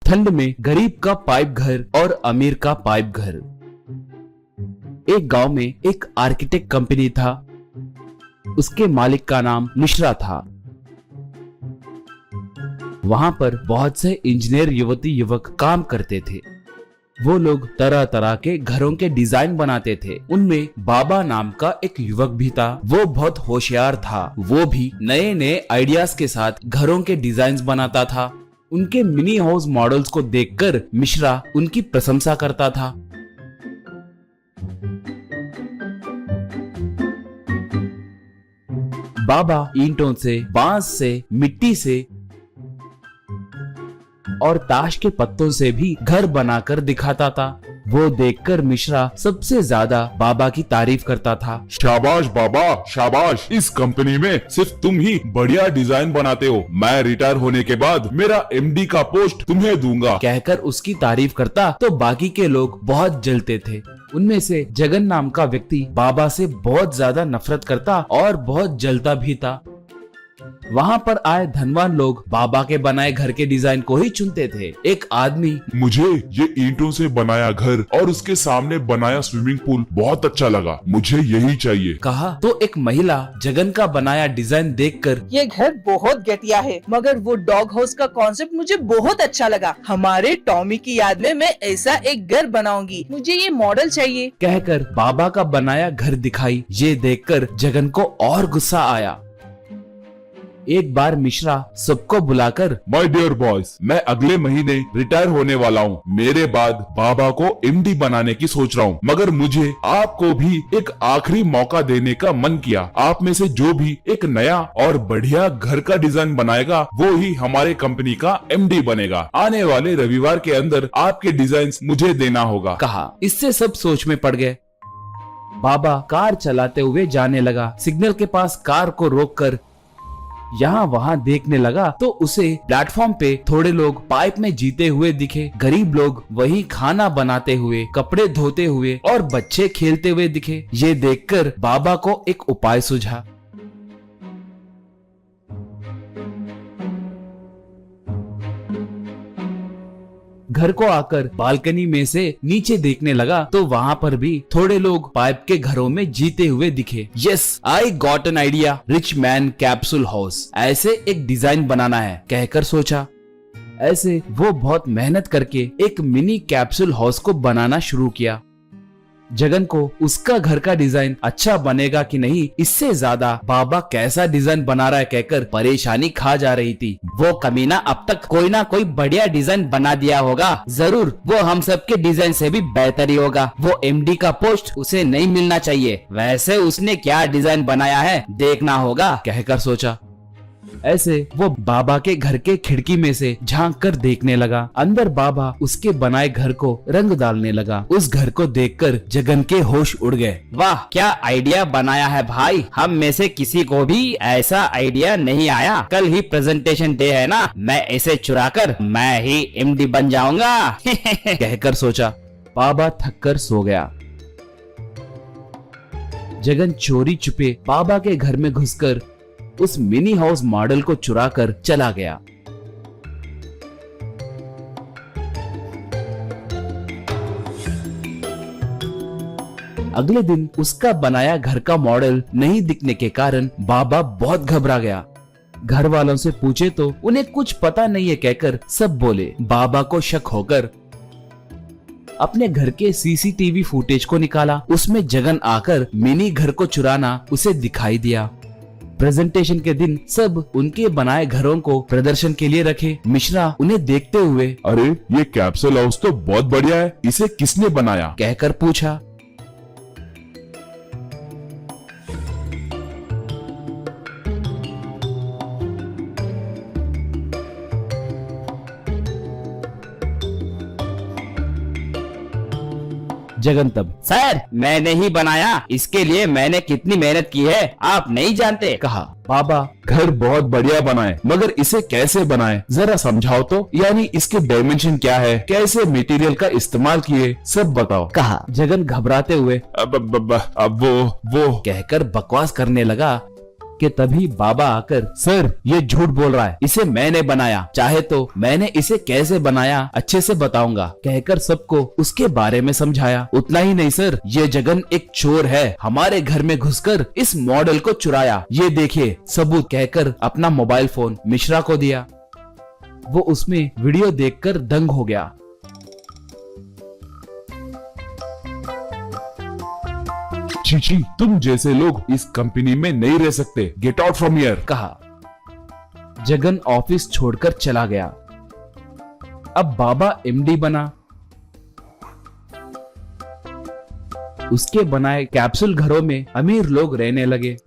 ठंड में गरीब का पाइप घर और अमीर का पाइप घर। एक गांव में एक आर्किटेक्ट कंपनी था। उसके मालिक का नाम मिश्रा था। वहां पर बहुत से इंजीनियर युवती युवक काम करते थे। वो लोग तरह तरह के घरों के डिजाइन बनाते थे। उनमें बाबा नाम का एक युवक भी था। वो बहुत होशियार था। वो भी नए नए आइडियाज के साथ घरों के डिजाइन बनाता था। उनके मिनी हाउस मॉडल्स को देखकर मिश्रा उनकी प्रशंसा करता था। बाबा ईंटों से, बांस से, मिट्टी से और ताश के पत्तों से भी घर बनाकर दिखाता था। वो देखकर मिश्रा सबसे ज्यादा बाबा की तारीफ करता था। शाबाश बाबा, शाबाश। इस कंपनी में सिर्फ तुम ही बढ़िया डिजाइन बनाते हो। मैं रिटायर होने के बाद मेरा एमडी का पोस्ट तुम्हें दूंगा। कहकर उसकी तारीफ करता तो बाकी के लोग बहुत जलते थे। उनमें से जगन नाम का व्यक्ति बाबा से बहुत ज्यादा नफरत करता और बहुत जलता भी था। वहाँ पर आए धनवान लोग बाबा के बनाए घर के डिजाइन को ही चुनते थे। एक आदमी, मुझे ये ईंटों से बनाया घर और उसके सामने बनाया स्विमिंग पूल बहुत अच्छा लगा, मुझे यही चाहिए, कहा। तो एक महिला जगन का बनाया डिजाइन देखकर, ये घर बहुत घटिया है, मगर वो डॉग हाउस का कॉन्सेप्ट मुझे बहुत अच्छा लगा। हमारे टॉमी की याद में मैं ऐसा एक घर बनाऊंगी, मुझे ये मॉडल चाहिए, कहकर बाबा का बनाया घर दिखाई। ये देखकर जगन को और गुस्सा आया। एक बार मिश्रा सबको बुलाकर, माय डियर बॉयज, मैं अगले महीने रिटायर होने वाला हूँ। मेरे बाद बाबा को एमडी बनाने की सोच रहा हूँ, मगर मुझे आपको भी एक आखिरी मौका देने का मन किया। आप में से जो भी एक नया और बढ़िया घर का डिजाइन बनाएगा वो ही हमारे कंपनी का एमडी बनेगा। आने वाले रविवार के अंदर आपके डिजाइन मुझे देना होगा, कहा। इससे सब सोच में पड़ गए। बाबा कार चलाते हुए जाने लगा। सिग्नल के पास कार को रोककर यहाँ वहाँ देखने लगा तो उसे प्लेटफॉर्म पे थोड़े लोग पाइप में जीते हुए दिखे। गरीब लोग वही खाना बनाते हुए, कपड़े धोते हुए और बच्चे खेलते हुए दिखे। ये देखकर बाबा को एक उपाय सूझा। घर को आकर बालकनी में से नीचे देखने लगा तो वहाँ पर भी थोड़े लोग पाइप के घरों में जीते हुए दिखे। Yes, I got an idea, rich man capsule house. ऐसे एक डिजाइन बनाना है, कहकर सोचा। ऐसे वो बहुत मेहनत करके एक मिनी कैप्सूल हाउस को बनाना शुरू किया। जगन को उसका घर का डिजाइन अच्छा बनेगा कि नहीं, इससे ज्यादा बाबा कैसा डिजाइन बना रहा है कहकर परेशानी खा जा रही थी। वो कमीना अब तक कोई ना कोई बढ़िया डिजाइन बना दिया होगा, जरूर वो हम सबके डिजाइन से भी बेहतर ही होगा। वो एमडी का पोस्ट उसे नहीं मिलना चाहिए। वैसे उसने क्या डिजाइन बनाया है देखना होगा, कहकर सोचा। ऐसे वो बाबा के घर के खिड़की में से झांक कर देखने लगा। अंदर बाबा उसके बनाए घर को रंग डालने लगा। उस घर को देखकर जगन के होश उड़ गए। वाह, क्या आइडिया बनाया है भाई। हम में से किसी को भी ऐसा आइडिया नहीं आया। कल ही प्रेजेंटेशन डे है ना, मैं इसे चुराकर मैं ही एमडी बन जाऊंगा कहकर सोचा। बाबा थक कर सो गया। जगन चोरी छुपे बाबा के घर में घुसकर उस मिनी हाउस मॉडल को चुराकर चला गया। अगले दिन उसका बनाया घर का मॉडल नहीं दिखने के कारण बाबा बहुत घबरा गया। घर वालों से पूछे तो उन्हें कुछ पता नहीं है कहकर सब बोले। बाबा को शक होकर अपने घर के सीसीटीवी फुटेज को निकाला। उसमें जगन आकर मिनी घर को चुराना उसे दिखाई दिया। प्रेजेंटेशन के दिन सब उनके बनाए घरों को प्रदर्शन के लिए रखे। मिश्रा उन्हें देखते हुए, अरे ये कैप्सूल हाउस तो बहुत बढ़िया है, इसे किसने बनाया, कहकर पूछा। जगन तब, सर मैंने ही बनाया, इसके लिए मैंने कितनी मेहनत की है आप नहीं जानते, कहा। बाबा, घर बहुत बढ़िया बनाए, मगर इसे कैसे बनाए जरा समझाओ तो, यानी इसके डायमेंशन क्या है, कैसे मटेरियल का इस्तेमाल किए, सब बताओ, कहा। जगन घबराते हुए अब वो कहकर बकवास करने लगा। कि तभी बाबा आकर, सर ये झूठ बोल रहा है, इसे मैंने बनाया, चाहे तो मैंने इसे कैसे बनाया अच्छे से बताऊंगा, कहकर सबको उसके बारे में समझाया। उतना ही नहीं सर, ये जगन एक चोर है, हमारे घर में घुसकर इस मॉडल को चुराया, ये देखिए सबूत, कहकर अपना मोबाइल फोन मिश्रा को दिया। वो उसमें वीडियो देखकर दंग हो गया। छी, तुम जैसे लोग इस कंपनी में नहीं रह सकते, गेट आउट फ्रॉम हियर, कहा। जगन ऑफिस छोड़कर चला गया। अब बाबा एमडी बना। उसके बनाए कैप्सूल घरों में अमीर लोग रहने लगे।